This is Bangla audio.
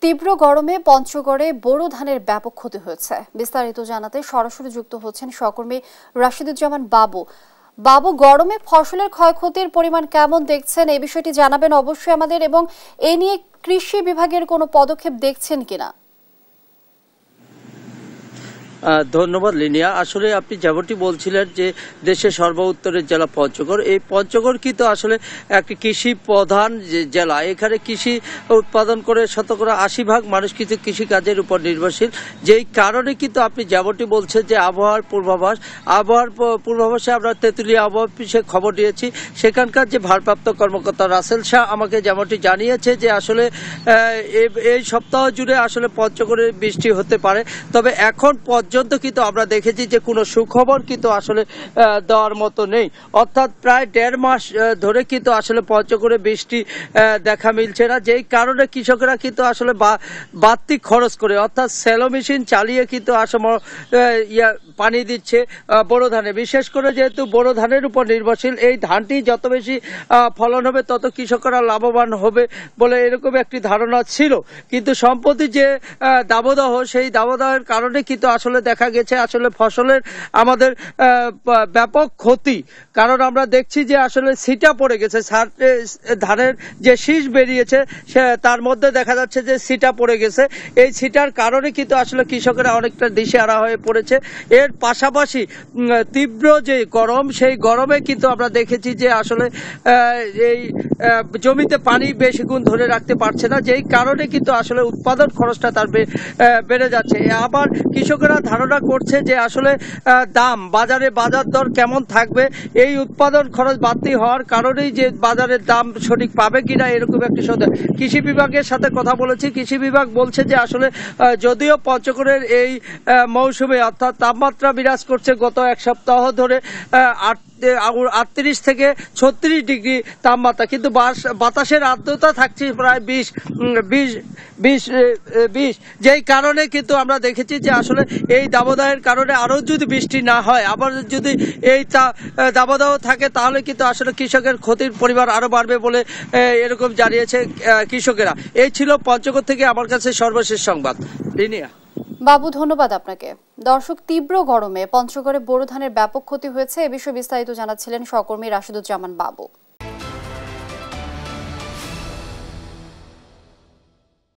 তীব্র গরমে পঞ্চগড়ে বোরো ধানের ব্যাপক ক্ষতি হয়েছে। বিস্তারিত জানাতে সরাসরি যুক্ত হচ্ছেন সহকর্মী রাশিদুজ্জামান বাবু। বাবু, গরমে ফসলের ক্ষয়ক্ষতির পরিমাণ কেমন দেখছেন, এই বিষয়টি জানাবেন অবশ্যই আমাদের, এবং এ নিয়ে কৃষি বিভাগের কোনো পদক্ষেপ দেখছেন কিনা। ধন্যবাদ লিনিয়া। আসলে আপনি যেমনটি বলছিলেন যে দেশের সর্বোত্তরের জেলা পঞ্চগড়, এই পঞ্চগড় কিন্তু আসলে একটি কৃষি প্রধান জেলা। এখানে কৃষি উৎপাদন করে 80% মানুষ কিন্তু কৃষি কাজের উপর নির্ভরশীল। যেই কারণে কিন্তু আপনি যেমনটি বলছেন যে আবহাওয়ার পূর্বাভাসে আমরা তেঁতুলিয়া আবহাওয়া অফিসে খবর দিয়েছি। সেখানকার যে ভারপ্রাপ্ত কর্মকর্তা রাসেল শাহ আমাকে যেমনটি জানিয়েছে যে আসলে এই সপ্তাহ জুড়ে আসলে পঞ্চগড়ে বৃষ্টি হতে পারে। তবে এখন পর্যন্ত কিন্তু আমরা দেখেছি যে কোনো সুখবর কিন্তু আসলে দেওয়ার মতো নেই। অর্থাৎ প্রায় 1.5 মাস ধরে কিন্তু আসলে পঞ্চগড়ে বৃষ্টি দেখা মিলছে না। যেই কারণে কৃষকরা কিন্তু আসলে বাড়তি খরচ করে, অর্থাৎ সেলো মেশিন চালিয়ে কিন্তু আসলে পানি দিচ্ছে বোরো ধানে। বিশেষ করে যেহেতু বোরো ধানের উপর নির্ভরশীল, এই ধানটি যত বেশি ফলন হবে তত কৃষকরা লাভবান হবে বলে এরকম একটি ধারণা ছিল। কিন্তু সম্প্রতি যে দাবদাহ, সেই দাবদাহের কারণে কিন্তু আসলে দেখা গেছে আসলে ফসলের আমাদের ব্যাপক ক্ষতি। কারণ আমরা দেখছি যে আসলে ছিটা পড়ে গেছে, ধানের যে শীষ বেরিয়েছে তার মধ্যে দেখা যাচ্ছে যে ছিটা পড়ে গেছে। এই ছিটার কারণে কিন্তু আসলে কৃষকেরা অনেকটা দিশেহারা হয়ে পড়েছে। এর পাশাপাশি তীব্র যে গরম, সেই গরমে কিন্তু আমরা দেখেছি যে আসলে এই জমিতে পানি বেশিক্ষণ ধরে রাখতে পারছে না, যেই কারণে কিন্তু আসলে উৎপাদন খরচটা তার বেড়ে যাচ্ছে। আবার কৃষকেরা ধারণা করছে যে আসলে বাজার দর কেমন থাকবে, এই উৎপাদন খরচ বাড়তি হওয়ার কারণেই যে বাজারের দাম সঠিক পাবে কিনা এরকম একটি সন্দেহ। কৃষি বিভাগের সাথে কথা বলেছি, কৃষি বিভাগ বলছে যে আসলে যদিও পঞ্চগড়ের এই মৌসুমে অর্থাৎ তাপমাত্রা বিরাজ করছে গত এক সপ্তাহ ধরে 38 থেকে 36 ডিগ্রি তাপমাত্রা, কিন্তু বাতাসের আর্দ্রতা থাকছে প্রায় 20, যেই কারণে কিন্তু আমরা দেখেছি যে আসলে এই দাবদাহের কারণে আরও যদি বৃষ্টি না হয়, আবার যদি এই দাবদাহ থাকে, তাহলে কিন্তু আসলে কৃষকের ক্ষতির পরিমাণ আরও বাড়বে বলে এরকম জানিয়েছে কৃষকেরা। এই ছিল পঞ্চগড় থেকে আমার কাছে সর্বশেষ সংবাদ। লিনিয়া বাবু, ধন্যবাদ আপনাকে। দর্শক, তীব্র গরমে পঞ্চগড়ে বোরো ধানের ব্যাপক ক্ষতি হয়েছে, এ বিষয়ে বিস্তারিত জানাচ্ছিলেন সহকর্মী রাশিদুজ্জামান বাবু।